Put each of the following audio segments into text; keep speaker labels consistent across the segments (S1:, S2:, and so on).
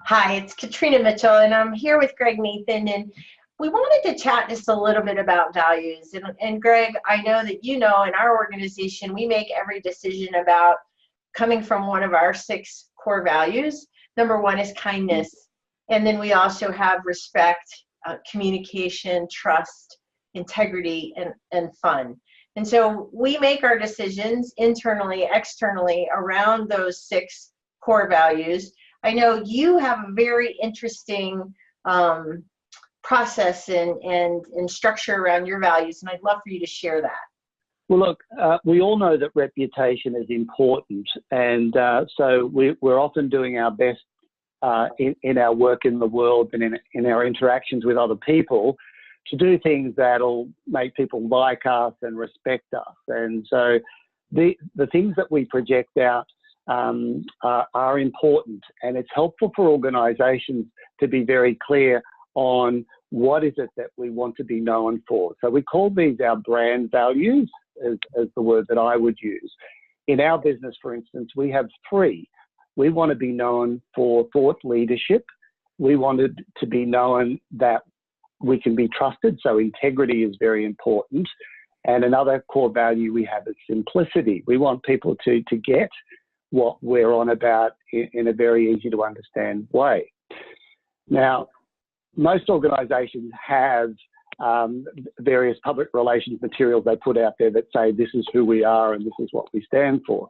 S1: Hi, it's Katrina Mitchell, and I'm here with Greg Nathan, and we wanted to chat just a little bit about values. And Greg, I know that you know in our organization, we make every decision about coming from one of our 6 core values. Number 1 is kindness, and then we also have respect, communication, trust, integrity, and fun. And so we make our decisions internally, externally around those 6 core values. I know you have a very interesting process and structure around your values, and I'd love for you to share that.
S2: Well, look, we all know that reputation is important, and so we're often doing our best in our work in the world and in our interactions with other people to do things that'll make people like us and respect us. And so the things that we project out are important, and it's helpful for organisations to be very clear on what is it that we want to be known for. So we call these our brand values, as the word that I would use. In our business, for instance, we have 3. We want to be known for thought leadership. We wanted to be known that we can be trusted, so integrity is very important. And another core value we have is simplicity. We want people to get what we're on about in a very easy to understand way. Now, most organisations have various public relations materials they put out there that say this is who we are and this is what we stand for.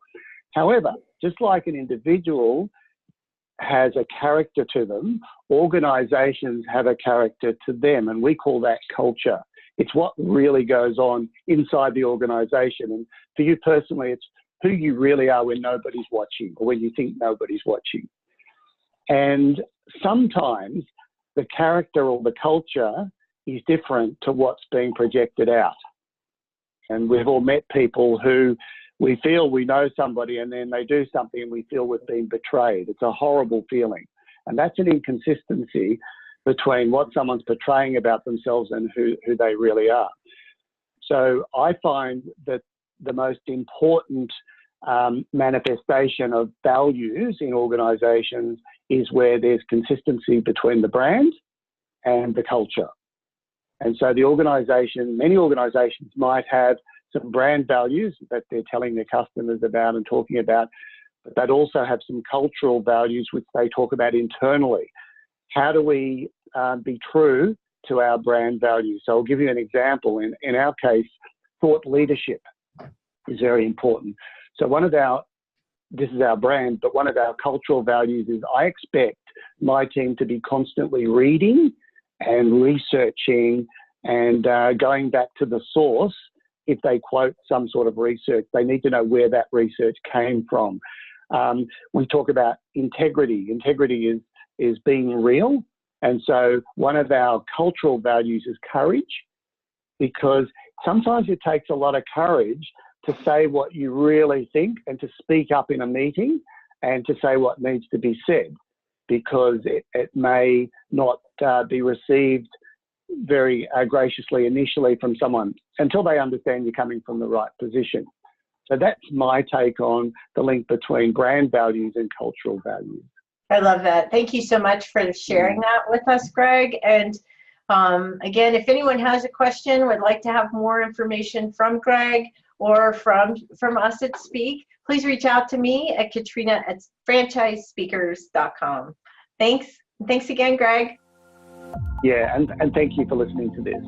S2: However, just like an individual has a character to them, organisations have a character to them, and we call that culture. It's what really goes on inside the organisation. And for you personally, it's who you really are when nobody's watching or when you think nobody's watching. And sometimes the character or the culture is different to what's being projected out. And we've all met people who we feel we know somebody and then they do something and we feel we've been betrayed. It's a horrible feeling. And that's an inconsistency between what someone's portraying about themselves and who they really are. So I find that the most important manifestation of values in organisations is where there's consistency between the brand and the culture. And so the organisation, many organisations might have some brand values that they're telling their customers about and talking about, but they'd also have some cultural values which they talk about internally. How do we be true to our brand values? So I'll give you an example. In our case, thought leadership is very important. So this is our brand, but one of our cultural values is I expect my team to be constantly reading and researching and going back to the source. If they quote some sort of research, they need to know where that research came from. We talk about integrity. Integrity is being real. And so one of our cultural values is courage, because sometimes it takes a lot of courage to say what you really think and to speak up in a meeting and to say what needs to be said, because it may not be received very graciously initially from someone until they understand you're coming from the right position. So that's my take on the link between brand values and cultural values.
S1: I love that. Thank you so much for sharing that with us, Greg. And again, if anyone has a question, would like to have more information from Greg or from us at Speak, please reach out to me at katrina@franchisespeakers.com. Thanks. Thanks again, Greg.
S2: Yeah, and thank you for listening to this.